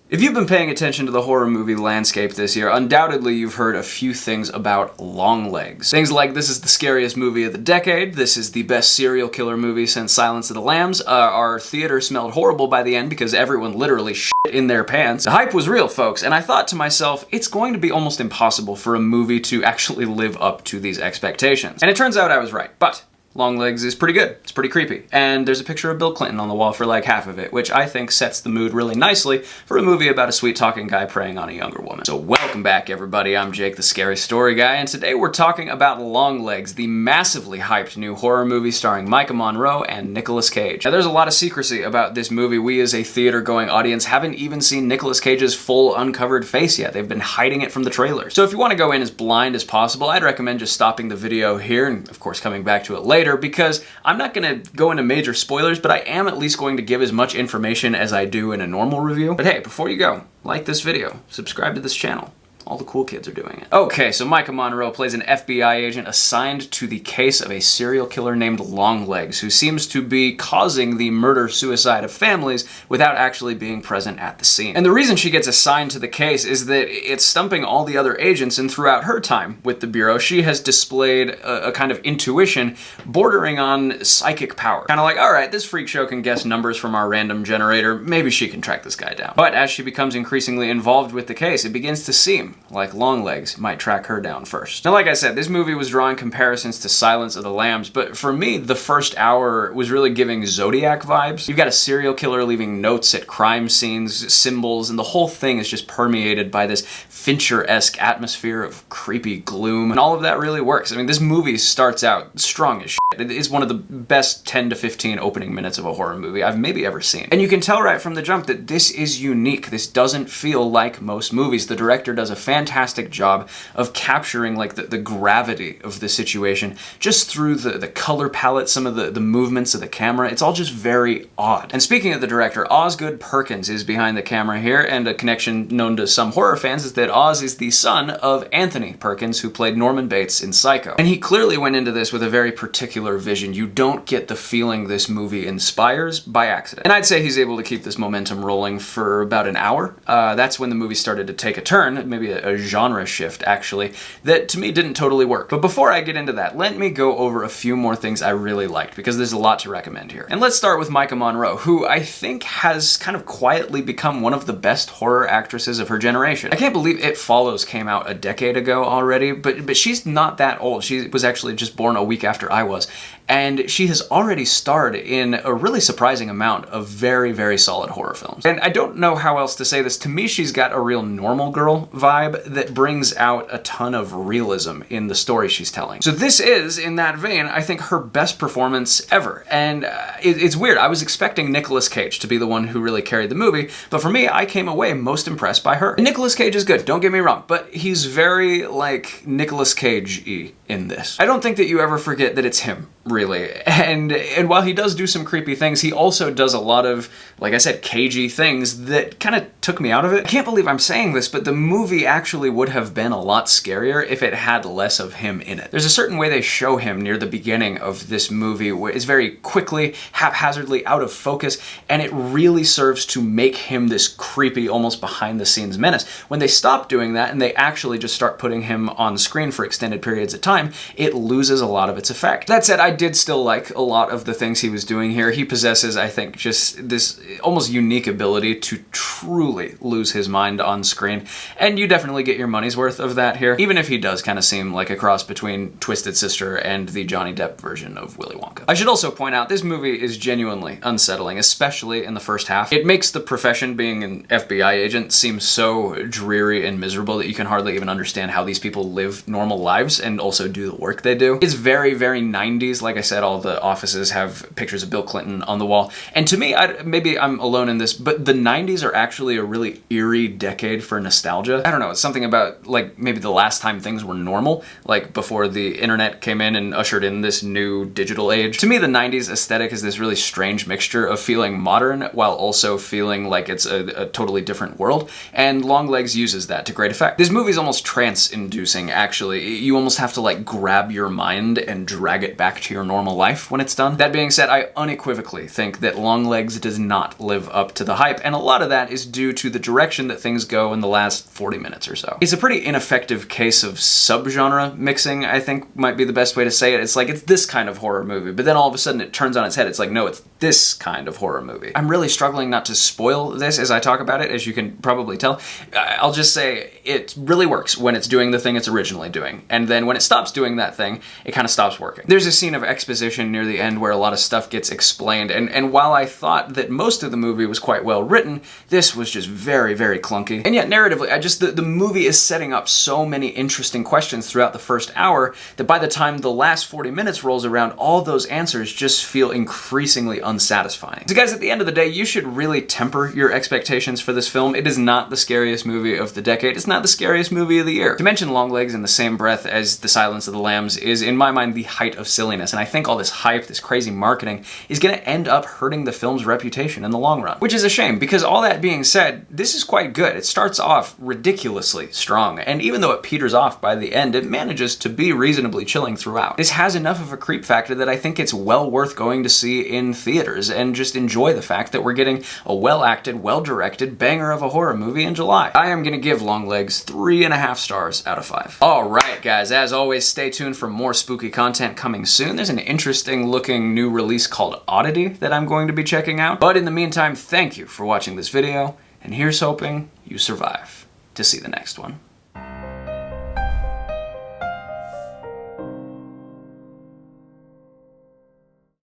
If you've been paying attention to the horror movie landscape this year, undoubtedly you've heard a few things about Longlegs. Things like this is the scariest movie of the decade, this is the best serial killer movie since Silence of the Lambs, our theater smelled horrible by the end because everyone literally shit in their pants. The hype was real, folks, and I thought to myself, it's going to be almost impossible for a movie to actually live up to these expectations. And it turns out I was right, but Longlegs is pretty good. It's pretty creepy. And there's a picture of Bill Clinton on the wall for like half of it, which I think sets the mood really nicely for a movie about a sweet-talking guy preying on a younger woman. So welcome back, everybody. I'm Jake, the Scary Story Guy, and today we're talking about Longlegs, the massively hyped new horror movie starring Maika, Monroe, and Nicolas Cage. Now, there's a lot of secrecy about this movie. We as a theater-going audience haven't even seen Nicolas Cage's full uncovered face yet. They've been hiding it from the trailers. So if you want to go in as blind as possible, I'd recommend just stopping the video here and, of course, coming back to it later, because I'm not going to go into major spoilers, but I am at least going to give as much information as I do in a normal review. But hey, before you go, like this video, subscribe to this channel. All the cool kids are doing it. Okay, so Maika Monroe plays an FBI agent assigned to the case of a serial killer named Longlegs, who seems to be causing the murder-suicide of families without actually being present at the scene. And the reason she gets assigned to the case is that it's stumping all the other agents, and throughout her time with the Bureau, she has displayed a kind of intuition bordering on psychic power. Kind of like, all right, this freak show can guess numbers from our random generator, maybe she can track this guy down. But as she becomes increasingly involved with the case, it begins to seem like Longlegs might track her down first. Now, like I said, this movie was drawing comparisons to Silence of the Lambs, but for me, the first hour was really giving Zodiac vibes. You've got a serial killer leaving notes at crime scenes, symbols, and the whole thing is just permeated by this Fincher-esque atmosphere of creepy gloom, and all of that really works. I mean, this movie starts out strong as shit. It is one of the best 10 to 15 opening minutes of a horror movie I've maybe ever seen. And you can tell right from the jump that this is unique. This doesn't feel like most movies. The director does a fantastic job of capturing like the gravity of the situation just through the color palette, some of the movements of the camera. It's all just very odd. And speaking of the director, Osgood Perkins is behind the camera here, and a connection known to some horror fans is that Oz is the son of Anthony Perkins, who played Norman Bates in Psycho. And he clearly went into this with a very particular vision. You don't get the feeling this movie inspires by accident. And I'd say he's able to keep this momentum rolling for about an hour. That's when the movie started to take a turn, maybe a genre shift, actually, that to me didn't totally work. But before I get into that, let me go over a few more things I really liked, because there's a lot to recommend here. And let's start with Maika Monroe, who I think has kind of quietly become one of the best horror actresses of her generation. I can't believe It Follows came out a decade ago already, but she's not that old. She was actually just born a week after I was. And she has already starred in a really surprising amount of very, very solid horror films. And I don't know how else to say this. To me, she's got a real normal girl vibe that brings out a ton of realism in the story she's telling. So this is, in that vein, I think her best performance ever. And it's weird. I was expecting Nicolas Cage to be the one who really carried the movie, but for me, I came away most impressed by her. And Nicolas Cage is good, don't get me wrong, but he's very, like, Nicolas Cage-y in this. I don't think that you ever forget that it's him, really. And while he does do some creepy things, he also does a lot of, like I said, cagey things that kind of took me out of it. I can't believe I'm saying this, but the movie actually would have been a lot scarier if it had less of him in it. There's a certain way they show him near the beginning of this movie where it's very quickly, haphazardly out of focus, and it really serves to make him this creepy, almost behind-the-scenes menace. When they stop doing that and they actually just start putting him on screen for extended periods of time, it loses a lot of its effect. That said, I did still like a lot of the things he was doing here. He possesses, I think, just this almost unique ability to truly lose his mind on screen, and you definitely get your money's worth of that here, even if he does kind of seem like a cross between Twisted Sister and the Johnny Depp version of Willy Wonka. I should also point out, this movie is genuinely unsettling, especially in the first half. It makes the profession, being an FBI agent, seem so dreary and miserable that you can hardly even understand how these people live normal lives and also do the work they do. It's very, very 90s. Like I said, all the offices have pictures of Bill Clinton on the wall. And to me, maybe I'm alone in this, but the 90s are actually a really eerie decade for nostalgia. I don't know, it's something about, like, maybe the last time things were normal, like before the internet came in and ushered in this new digital age. To me, the 90s aesthetic is this really strange mixture of feeling modern while also feeling like it's a totally different world, and Longlegs uses that to great effect. This movie's almost trance-inducing, actually. You almost have to, like, grab your mind and drag it back to your normal life when it's done. That being said, I unequivocally think that Longlegs does not live up to the hype, and a lot of that is due to the direction that things go in the last 40 minutes or so. It's a pretty ineffective case of subgenre mixing, I think might be the best way to say it. It's like, it's this kind of horror movie, but then all of a sudden it turns on its head. It's like, no, it's this kind of horror movie. I'm really struggling not to spoil this as I talk about it, as you can probably tell. I'll just say it really works when it's doing the thing it's originally doing, and then when it stops doing that thing, it kind of stops working. There's a scene of exposition near the end where a lot of stuff gets explained, and while I thought that most of the movie was quite well written, this was just very, very clunky. And yet narratively, the movie is setting up so many interesting questions throughout the first hour that by the time the last 40 minutes rolls around, all those answers just feel increasingly unsatisfying. So guys, at the end of the day, you should really temper your expectations for this film. It is not the scariest movie of the decade. It's not the scariest movie of the year. To mention Longlegs in the same breath as The Silence of the Lambs is, in my mind, the height of silliness, and I think all this hype, this crazy marketing, is gonna end up hurting the film's reputation in the long run. Which is a shame, because all that being said, this is quite good. It starts off ridiculously strong, and even though it peters off by the end, it manages to be reasonably chilling throughout. This has enough of a creep factor that I think it's well worth going to see in theaters, and just enjoy the fact that we're getting a well-acted, well-directed banger of a horror movie in July. I am gonna give Longlegs 3.5 stars out of 5. Alright guys, as always, stay tuned for more spooky content coming soon. There's an interesting looking new release called Oddity that I'm going to be checking out. But in the meantime, thank you for watching this video, and here's hoping you survive to see the next one.